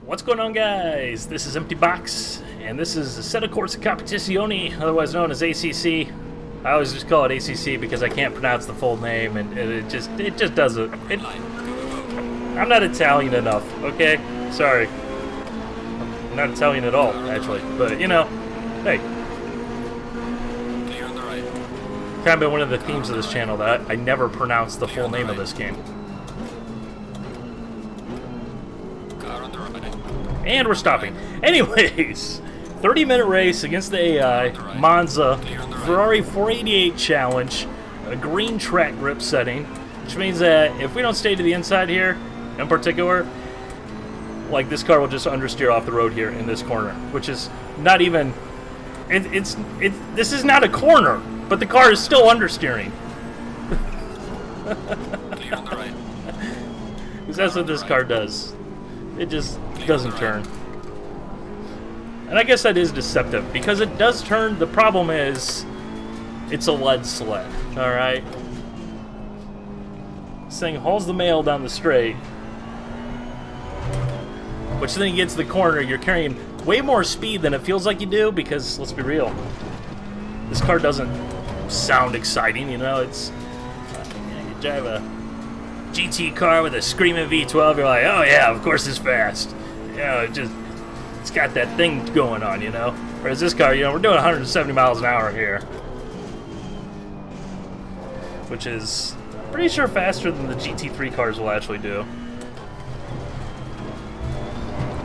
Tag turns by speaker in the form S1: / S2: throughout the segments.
S1: What's going on, guys? This is Empty Box, and this is Assetto Corsa Competizione, otherwise known as ACC. I always just call it ACC because I can't pronounce the full name, and it just doesn't. I'm not Italian enough, okay? Sorry. I'm not Italian at all, actually. But, you know, hey. Kind of been one of the themes of this channel that I never pronounce the full name of this game. And we're stopping. Anyways, 30-minute race against the AI, Monza, Ferrari 488 challenge, a green track grip setting, which means that if we don't stay to the inside here, in particular, like this car will just understeer off the road here in this corner, which is not even, this is not a corner, but the car is still understeering. Because that's what this car does. It just doesn't turn. And I guess that is deceptive, because it does turn. The problem is, it's a lead sled, alright? This thing hauls the mail down the straight, which then you get to the corner, you're carrying way more speed than it feels like you do, because, let's be real, this car doesn't sound exciting, you know? It's, you drive a GT car with a screaming V12, you're like, oh yeah, of course it's fast. You know, it's got that thing going on, you know? Whereas this car, you know, we're doing 170 miles an hour here, which is pretty sure faster than the GT3 cars will actually do.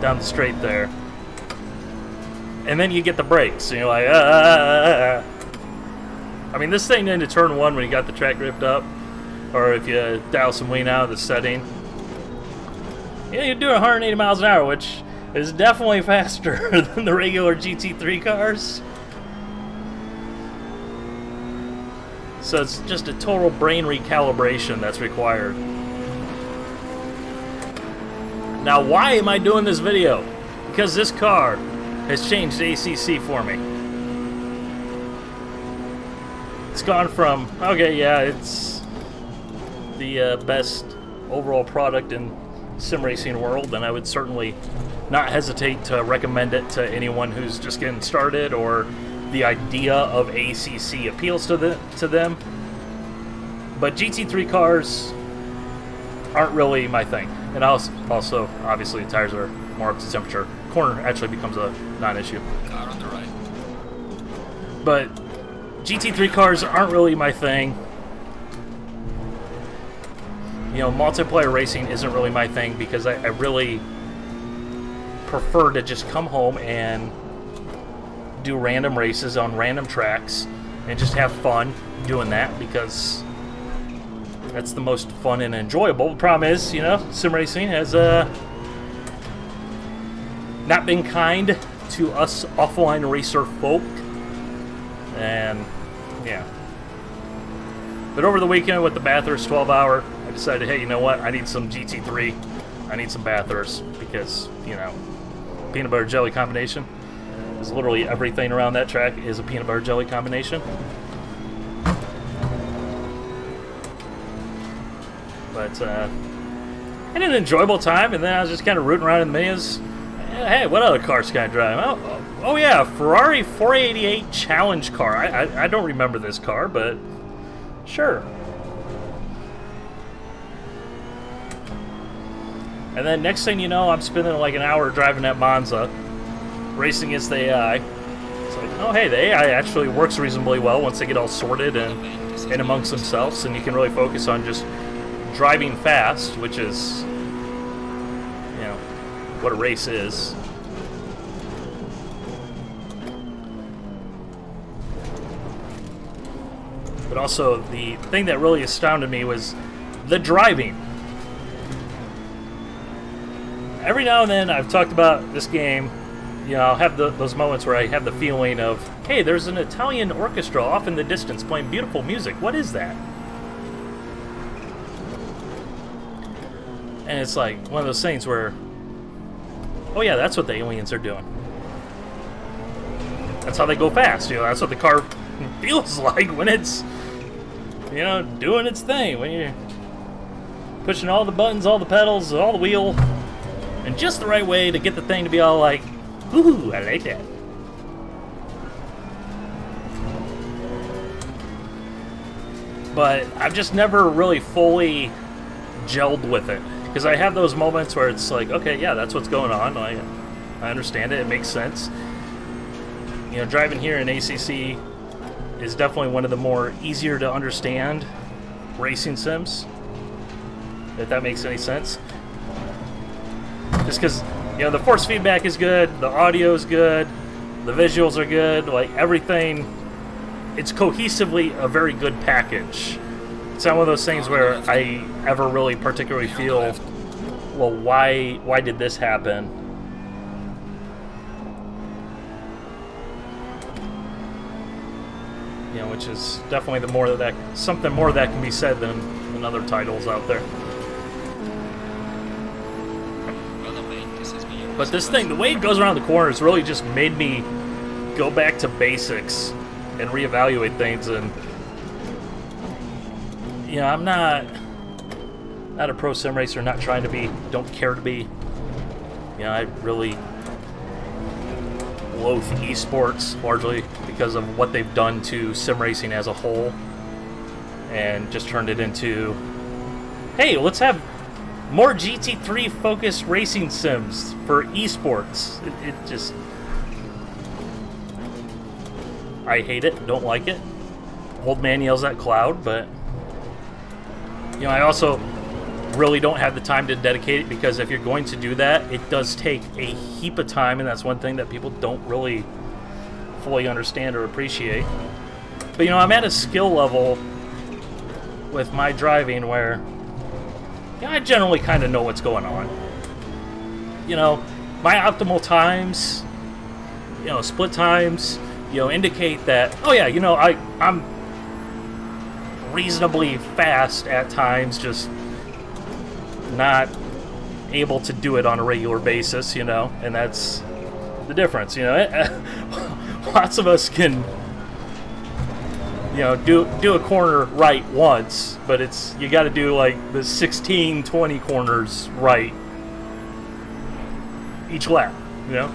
S1: Down the straight there. And then you get the brakes, and you're like, I mean, this thing into turn one when you got the track gripped up, or if you dial some lean out of the setting, yeah, you're doing 180 miles an hour, which is definitely faster than the regular GT3 cars. So it's just a total brain recalibration that's required. Now, why am I doing this video? Because this car has changed ACC for me. It's gone from, okay, yeah, it's the best overall product in sim racing world, and I would certainly not hesitate to recommend it to anyone who's just getting started, or the idea of ACC appeals to them. But GT3 cars aren't really my thing, and also obviously the tires are more up to temperature. Corner actually becomes a non-issue. Car on the right. But GT3 cars aren't really my thing. You know, multiplayer racing isn't really my thing, because I really prefer to just come home and do random races on random tracks and just have fun doing that, because that's the most fun and enjoyable. The problem is, you know, sim racing has not been kind to us offline racer folk, and yeah. But over the weekend with the Bathurst 12-hour, I decided, hey, you know what? I need some GT3. I need some Bathurst, because, you know, peanut butter jelly combination is literally everything around that track is a peanut butter jelly combination. But I had an enjoyable time, and then I was just kind of rooting around in the menus. Hey, what other cars can I drive? Oh yeah, Ferrari 488 challenge car. I don't remember this car, but sure. And then next thing you know, I'm spending like an hour driving at Monza, racing against the AI. It's like, oh hey, the AI actually works reasonably well once they get all sorted and in amongst themselves, and you can really focus on just driving fast, which is, you know, what a race is. But also, the thing that really astounded me was the driving. Every now and then, I've talked about this game, you know, I'll have those moments where I have the feeling of, hey, there's an Italian orchestra off in the distance playing beautiful music. What is that? And it's like one of those things where, oh yeah, that's what the aliens are doing. That's how they go fast, you know, that's what the car feels like when it's, you know, doing its thing, when you're pushing all the buttons, all the pedals, all the wheel. in just the right way to get the thing to be all like, ooh, I like that. But I've just never really fully gelled with it. Because I have those moments where it's like, okay, yeah, that's what's going on. I understand it. It makes sense. You know, driving here in ACC is definitely one of the more easier to understand racing sims, if that makes any sense. Just because, you know, the force feedback is good, the audio is good, the visuals are good, like everything, it's cohesively a very good package. It's not one of those things where I ever really particularly feel, well, why did this happen? You know, which is definitely the more that something more that can be said than other titles out there. But this thing, the way it goes around the corners, really just made me go back to basics and reevaluate things. And you know, I'm not a pro sim racer, not trying to be, don't care to be. You know, I really loathe esports largely because of what they've done to sim racing as a whole, and just turned it into, hey, let's have more GT3 focused racing sims for esports. It just, I hate it, don't like it. Old man yells at cloud. But you know, I also really don't have the time to dedicate it, because if you're going to do that, it does take a heap of time, and that's one thing that people don't really fully understand or appreciate. But you know, I'm at a skill level with my driving where, you know, I generally kind of know what's going on. You know, my optimal times, you know, split times, you know, indicate that, oh yeah, you know, I'm reasonably fast at times, just not able to do it on a regular basis, you know, and that's the difference, you know. Lots of us can, you know, do a corner right once, but it's, you got to do like the 16, 20 corners right each lap, you know.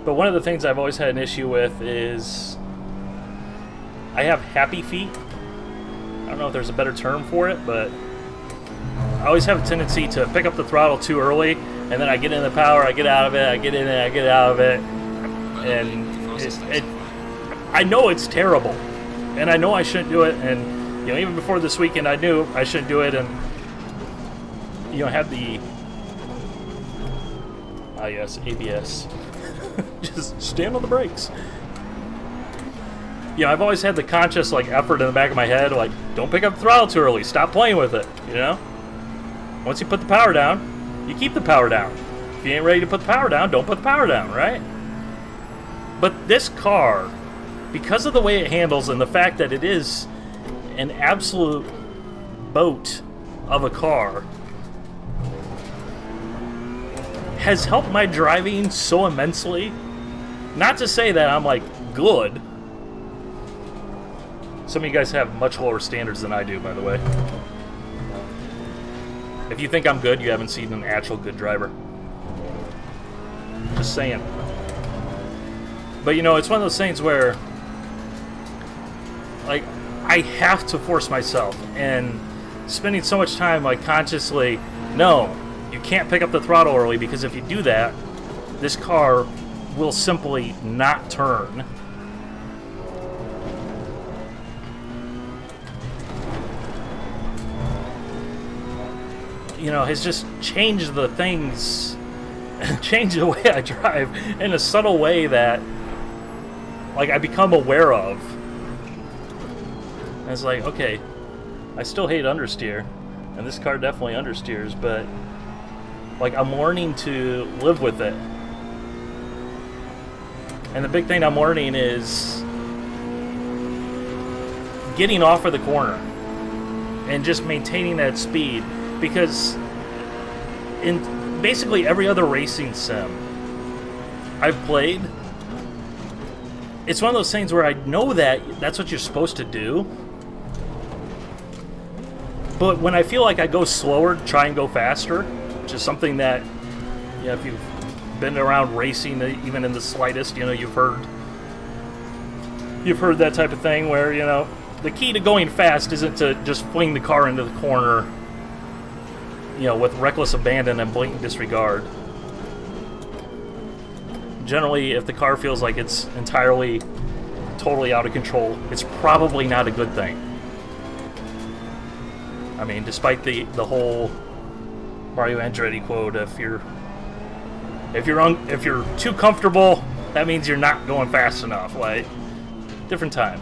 S1: But one of the things I've always had an issue with is I have happy feet. I don't know if there's a better term for it, but I always have a tendency to pick up the throttle too early, and then I get in the power, I get out of it, I get in it, I get out of it, and I know it's terrible, and I know I shouldn't do it, and you know, even before this weekend I knew I shouldn't do it, and you know, have the yes, ABS. Just stand on the brakes. You know, I've always had the conscious like effort in the back of my head, like, don't pick up the throttle too early, stop playing with it, you know? Once you put the power down, you keep the power down. If you ain't ready to put the power down, don't put the power down, right? But this car, because of the way it handles and the fact that it is an absolute boat of a car, has helped my driving so immensely. Not to say that I'm like good. Some of you guys have much lower standards than I do, by the way. If you think I'm good, you haven't seen an actual good driver. Just saying. But you know, it's one of those things where, like, I have to force myself, and spending so much time like consciously, no, you can't pick up the throttle early, because if you do that, this car will simply not turn. You know, has just changed the things, changed the way I drive in a subtle way that, like, I become aware of. And it's like, okay, I still hate understeer, and this car definitely understeers, but like, I'm learning to live with it. And the big thing I'm learning is getting off of the corner and just maintaining that speed. Because in basically every other racing sim I've played, it's one of those things where I know that that's what you're supposed to do, But when I feel like I go slower, try and go faster, which is something that, you know, if you've been around racing, even in the slightest, you know, you've heard that type of thing where, you know, the key to going fast isn't to just fling the car into the corner, you know, with reckless abandon and blatant disregard. Generally, if the car feels like it's entirely, totally out of control, it's probably not a good thing. I mean, despite the whole Mario Andretti quote, if you're too comfortable, that means you're not going fast enough. Like, different time.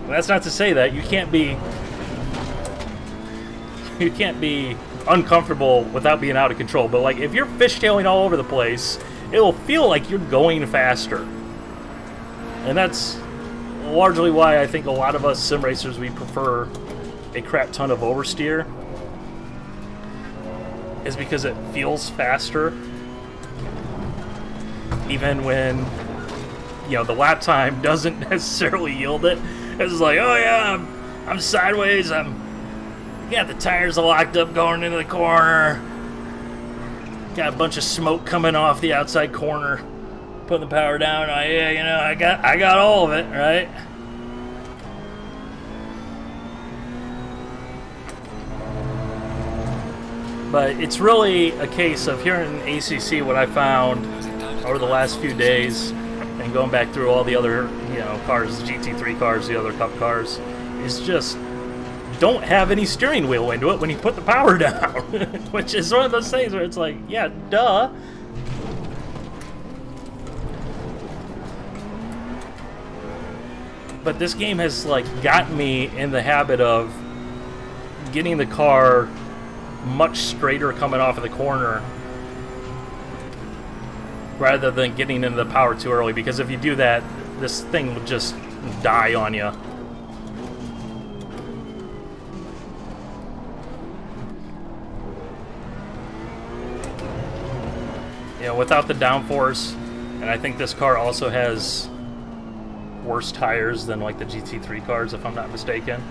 S1: And that's not to say that you can't be uncomfortable without being out of control. But like, if you're fishtailing all over the place, it will feel like you're going faster. And that's largely why I think a lot of us sim racers, we prefer a crap ton of oversteer, is because it feels faster, even when, you know, the lap time doesn't necessarily yield it. It's like, oh yeah, I'm sideways, got the tires locked up going into the corner, got a bunch of smoke coming off the outside corner, putting the power down. Oh yeah, you know, I got all of it, right? But it's really a case of, here in ACC, what I found over the last few days, and going back through all the other, you know, cars, the GT3 cars, the other Cup cars, is just don't have any steering wheel into it when you put the power down. Which is one of those things where it's like, yeah, duh. But this game has, like, gotten me in the habit of getting the car much straighter coming off of the corner rather than getting into the power too early, because if you do that, this thing will just die on you. You know, without the downforce, and I think this car also has worse tires than like the GT3 cars, if I'm not mistaken.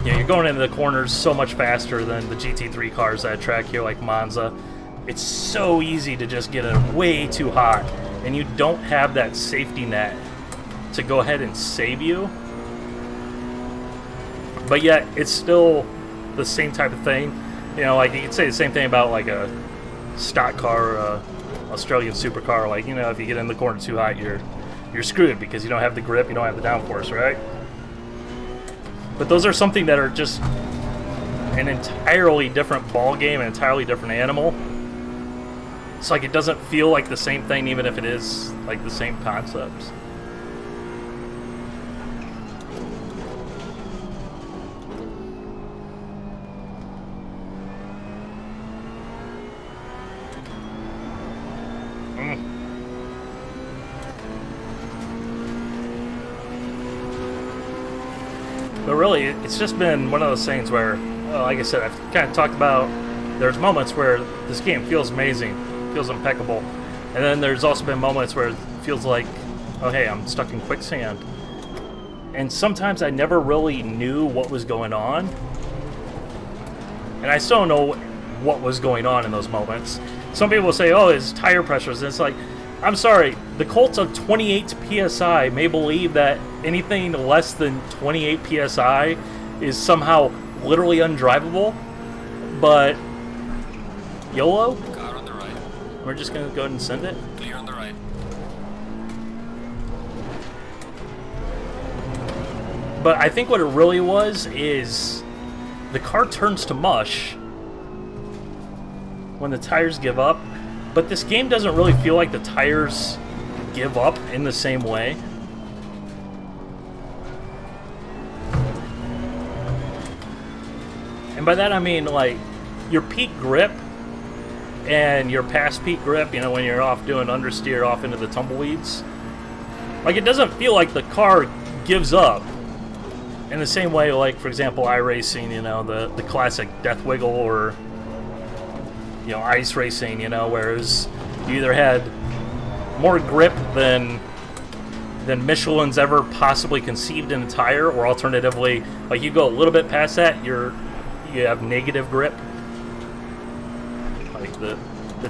S1: You know, you're going into the corners so much faster than the GT3 cars that track here, like Monza. It's so easy to just get it way too hot, and you don't have that safety net to go ahead and save you. But yet, it's still the same type of thing. You know, like you could say the same thing about like a stock car, Australian supercar. Like, you know, if you get in the corner too hot, you're screwed because you don't have the grip, you don't have the downforce, right? But those are something that are just an entirely different ball game, an entirely different animal. It's like it doesn't feel like the same thing, even if it is like the same concepts. But really, it's just been one of those things where, well, like I said, I've kind of talked about, there's moments where this game feels amazing, feels impeccable, and then there's also been moments where it feels like, oh hey, I'm stuck in quicksand. And sometimes I never really knew what was going on, and I still don't know what was going on in those moments. Some people will say, oh, it's tire pressures, and it's like, I'm sorry, the Colts of 28 PSI may believe that anything less than 28 PSI is somehow literally undrivable, but YOLO?
S2: Car on the right.
S1: We're just going to go ahead and send it?
S2: Clear on the right.
S1: But I think what it really was is the car turns to mush when the tires give up. But this game doesn't really feel like the tires give up in the same way. And by that I mean, like, your peak grip and your past peak grip, you know, when you're off doing understeer off into the tumbleweeds, like, it doesn't feel like the car gives up in the same way, like, for example, iRacing, you know, the classic death wiggle, or, you know, ice racing, you know, whereas you either had more grip than Michelin's ever possibly conceived in a tire, or alternatively, like, you go a little bit past that, you have negative grip. Like the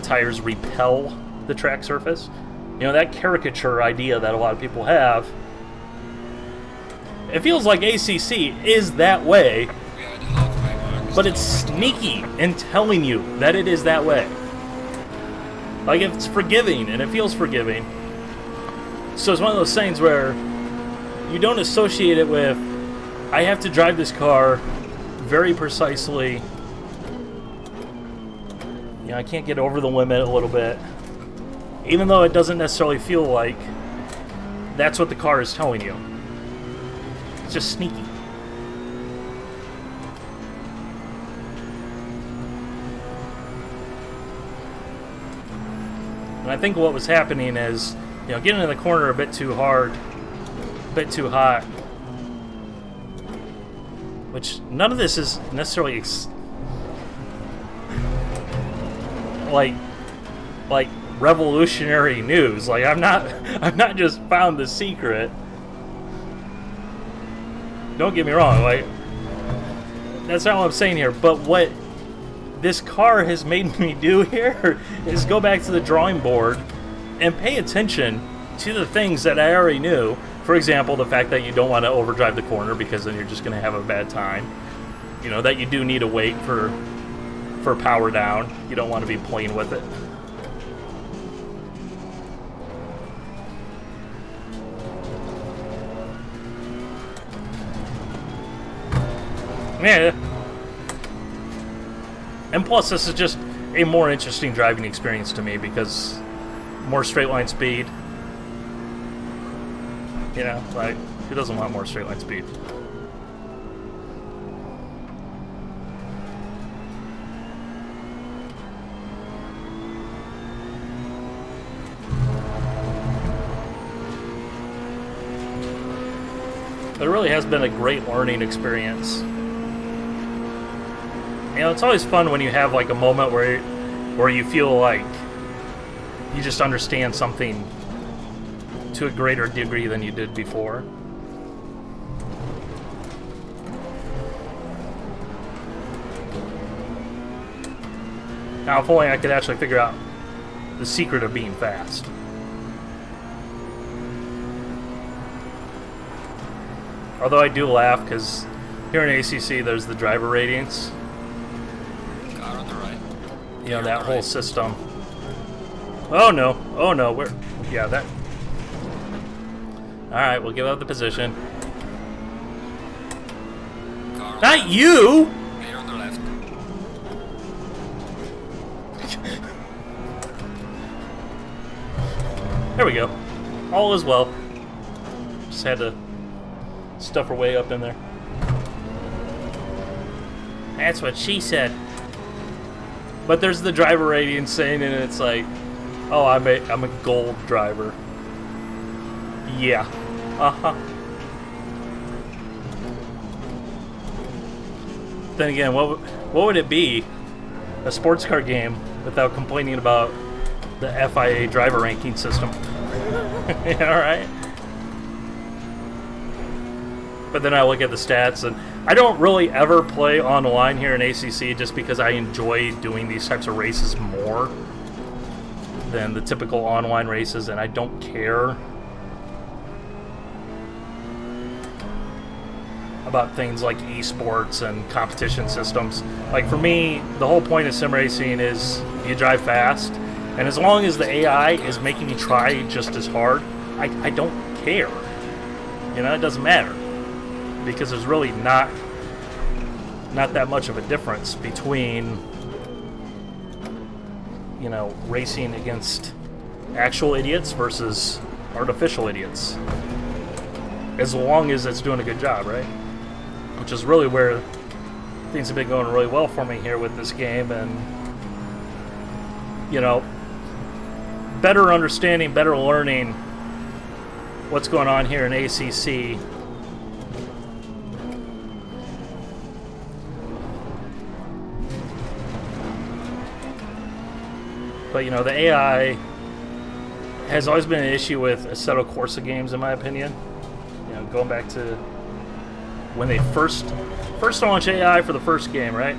S1: tires repel the track surface. You know, that caricature idea that a lot of people have, it feels like ACC is that way, but it's sneaky in telling you that it is that way. Like, it's forgiving, and it feels forgiving. So it's one of those things where you don't associate it with, I have to drive this car very precisely. You know, I can't get over the limit a little bit. Even though it doesn't necessarily feel like that's what the car is telling you. It's just sneaky. And I think what was happening is, you know, getting in the corner a bit too hard, a bit too hot. Which, none of this is necessarily like revolutionary news. Like, I've not just found the secret. Don't get me wrong, like, that's not what I'm saying here, but what this car has made me do here is go back to the drawing board and pay attention to the things that I already knew. For example, the fact that you don't want to overdrive the corner because then you're just going to have a bad time. You know, that you do need to wait for power down. You don't want to be playing with it. Yeah. And plus, this is just a more interesting driving experience to me because more straight line speed. You know, like, who doesn't want more straight line speed? It really has been a great learning experience. You know, it's always fun when you have like a moment where you feel like you just understand something to a greater degree than you did before. Now, if only I could actually figure out the secret of being fast. Although I do laugh because here in ACC there's the driver ratings.
S2: Car on the right.
S1: You know, that whole system. Oh no, where? Yeah, that. Alright, we'll give out the position.
S2: Car
S1: Not you!
S2: Here on the left.
S1: There we go. All is well. Just had to stuff her way up in there. That's what she said. But there's the driver rating saying, and it's like, oh, I'm a gold driver. Yeah. Uh-huh. Then again, what would it be? A sports car game without complaining about the FIA driver ranking system. Yeah, alright. But then I look at the stats, and I don't really ever play online here in ACC just because I enjoy doing these types of races more than the typical online races, and I don't care about things like esports and competition systems. Like, for me, the whole point of sim racing is you drive fast, and as long as the AI is making you try just as hard, I don't care. You know, it doesn't matter. Because there's really not that much of a difference between, you know, racing against actual idiots versus artificial idiots. As long as it's doing a good job, right? Which is really where things have been going really well for me here with this game, and, you know, better understanding, better learning what's going on here in ACC. But, you know, the AI has always been an issue with Assetto Corsa games, in my opinion. You know, going back to when they first launched AI for the first game, right?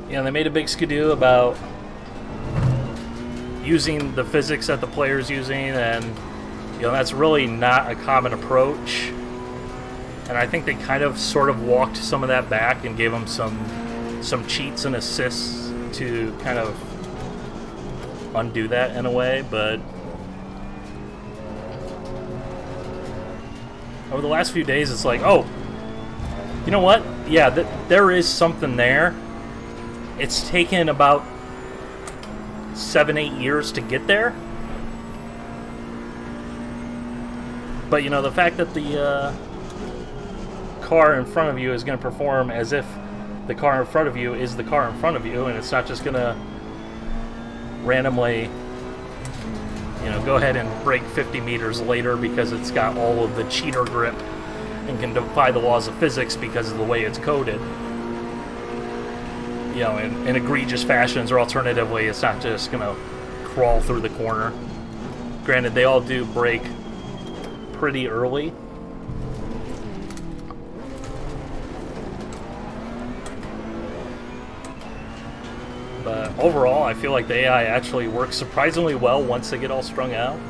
S1: You know, they made a big skidoo about using the physics that the player's using, and you know, that's really not a common approach. And I think they kind of sort of walked some of that back and gave them some cheats and assists to kind of undo that in a way. But over the last few days, it's like, oh, you know what? Yeah, there is something there. It's taken about 7-8 years to get there. But you know, the fact that the car in front of you is going to perform as if the car in front of you is the car in front of you, and it's not just going to randomly, you know, go ahead and brake 50 meters later because it's got all of the cheater grip and can defy the laws of physics because of the way it's coded. You know, in egregious fashions, or alternatively, it's not just going to crawl through the corner. Granted, they all do brake pretty early. But overall, I feel like the AI actually works surprisingly well once they get all strung out.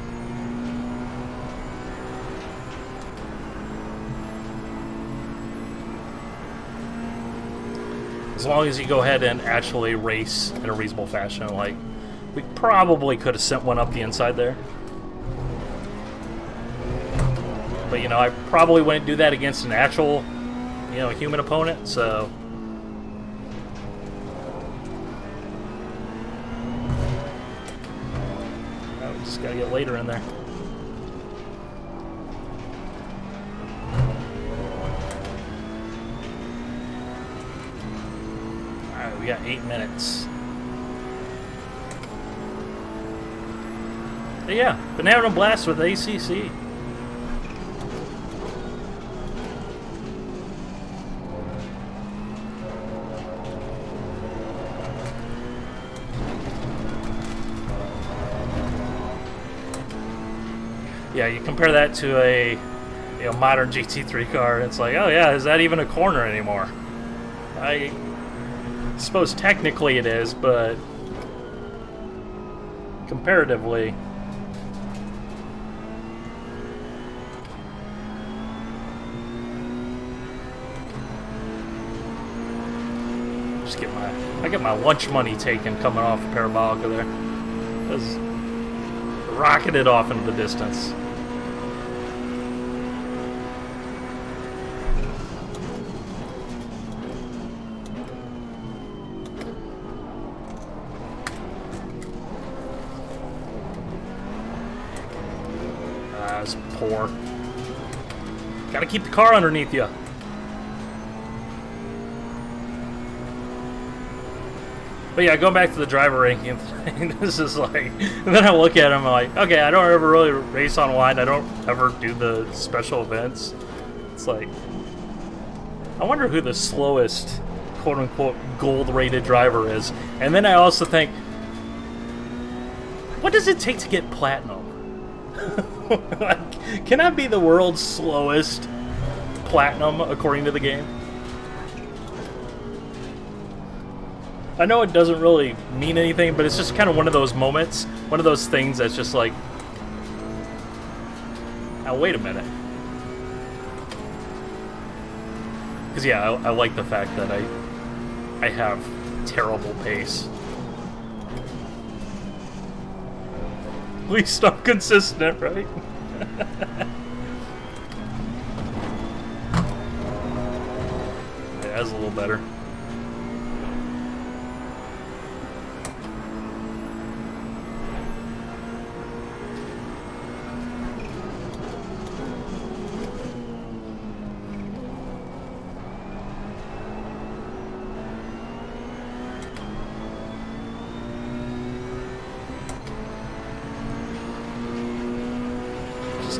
S1: As long as you go ahead and actually race in a reasonable fashion. Like, we probably could have sent one up the inside there. But, you know, I probably wouldn't do that against an actual, you know, human opponent, so... we just gotta get later in there. Alright, we got 8 minutes. But yeah, been having a blast with ACC. Yeah, you compare that to a modern GT3 car, and it's like, oh yeah, is that even a corner anymore? I suppose technically it is, but comparatively, I get my lunch money taken coming off the Parabolica there. Just rocketed off into the distance. That's poor. Gotta keep the car underneath you. But yeah, going back to the driver ranking thing, this is like, and then I look at him, I'm like, okay, I don't ever really race online, I don't ever do the special events. It's like, I wonder who the slowest, quote-unquote, gold-rated driver is. And then I also think, what does it take to get platinum? Like, can I be the world's slowest platinum, according to the game? I know it doesn't really mean anything, but it's just kind of one of those moments, one of those things that's just like, now wait a minute. Because yeah, I like the fact that I have terrible pace. At least I'm consistent, right? Yeah, that's a little better.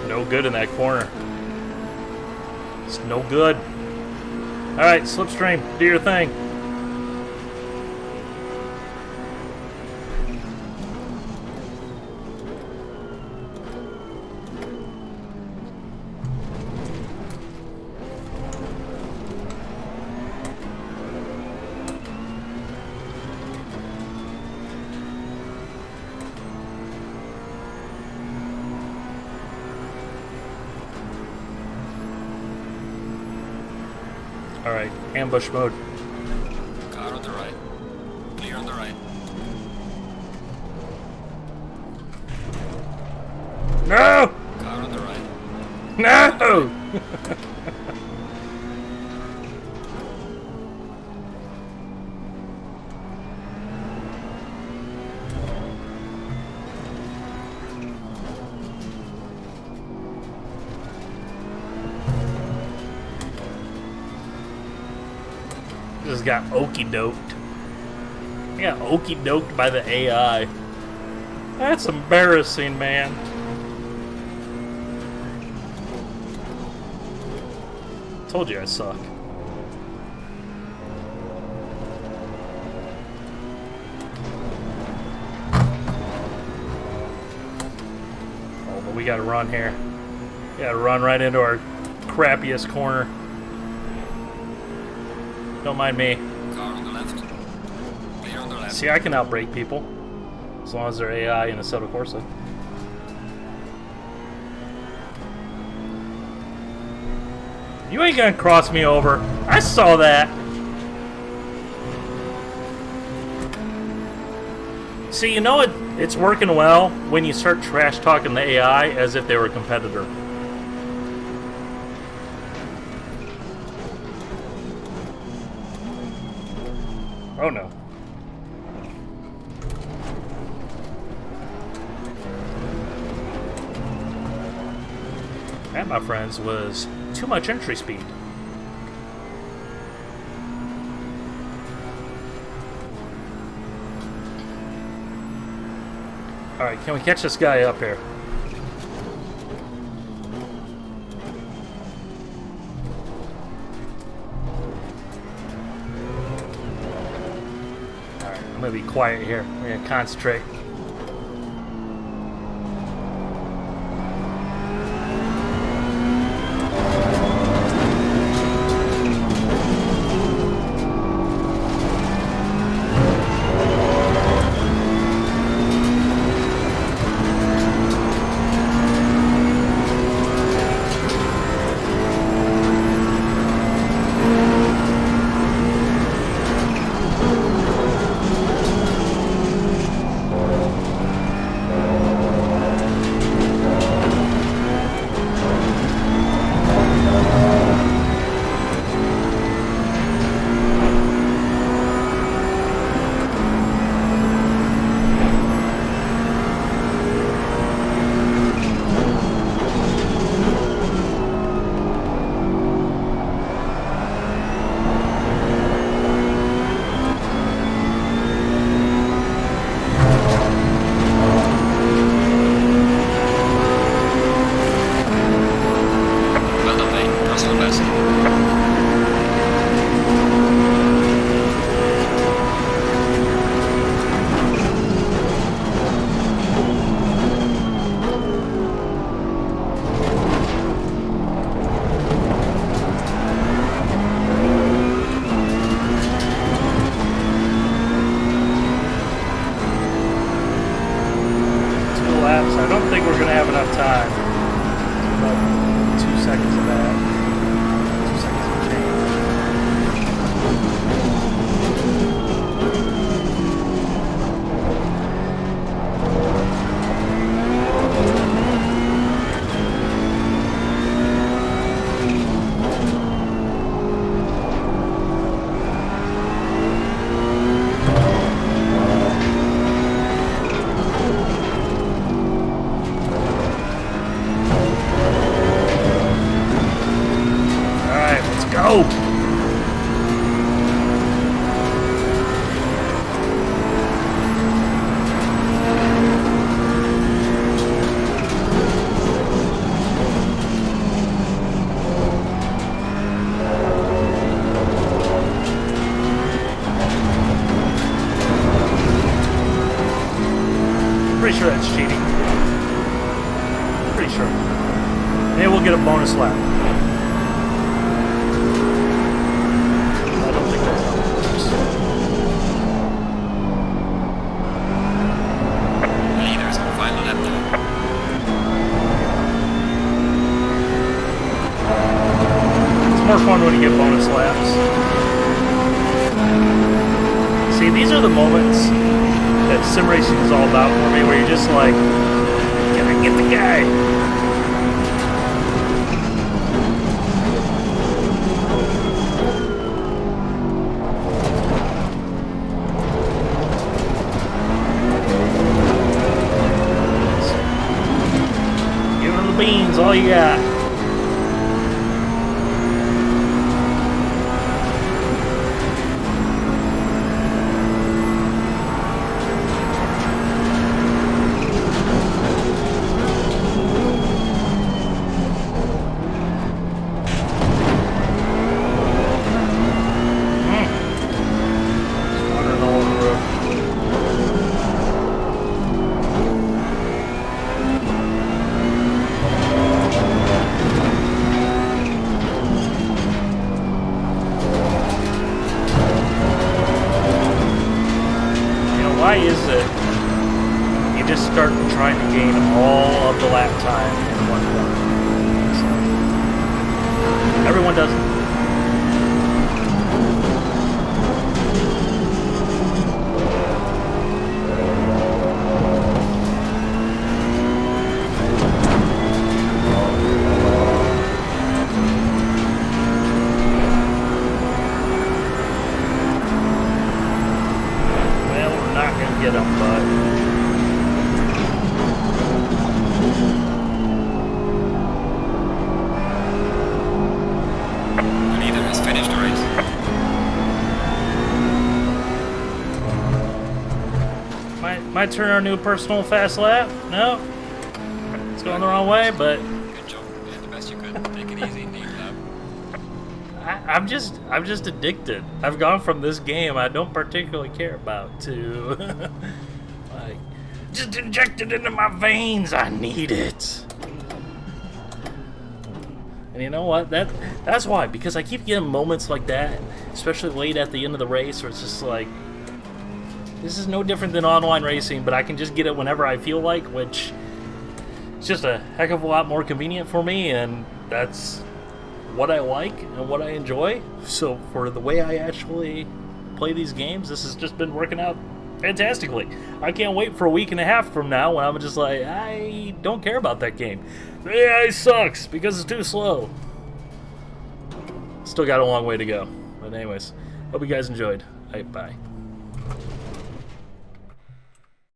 S1: No good in that corner. It's no good. Alright, Slipstream, do your thing. Alright, ambush mode.
S2: Car on the right. Clear on the right.
S1: No!
S2: Car on the right.
S1: No! Just got okey-doked. I got okey-doked by the AI. That's embarrassing, man. Told you I suck. Oh, but we gotta run here. We gotta run right into our crappiest corner. Don't mind me.
S2: Car on the left. Clear on the left.
S1: See, I can outbrake people. As long as they're AI in Assetto Corsa. You ain't gonna cross me over. I saw that. See, you know it's working well when you start trash talking the AI as if they were a competitor. Oh no. That, my friends, was too much entry speed. Alright, can we catch this guy up here? Alright, I'm gonna be quiet here. We're gonna concentrate. Pretty sure that's cheating. Pretty sure. Maybe we'll get a bonus lap. I don't think that's how it works.
S2: Leaders on final lap
S1: It's more fun when you get bonus laps. See, these are the moments that sim racing is all about for me, where you're just like, can I get the guy? Give him the beans, all you got. Why is it you just start trying to gain all of the lap time in one corner? So, everyone does it. Get him, but
S2: Leader has finished the race.
S1: might turn our new personal fast lap. No, it's going the wrong way, but
S2: Good job. You did the best you could. Take it easy, neat lap.
S1: I'm just addicted. I've gone from this game I don't particularly care about to like just inject it into my veins. I need it. And you know what? That's why, because I keep getting moments like that, especially late at the end of the race, where it's just like, this is no different than online racing, but I can just get it whenever I feel like, which is just a heck of a lot more convenient for me, and that's what I like and what I enjoy. So for the way I actually play these games, this has just been working out fantastically. I can't wait for a week and a half from now when I'm just like, I don't care about that game. The AI sucks because it's too slow. Still got a long way to go. But anyways, hope you guys enjoyed. All right, bye.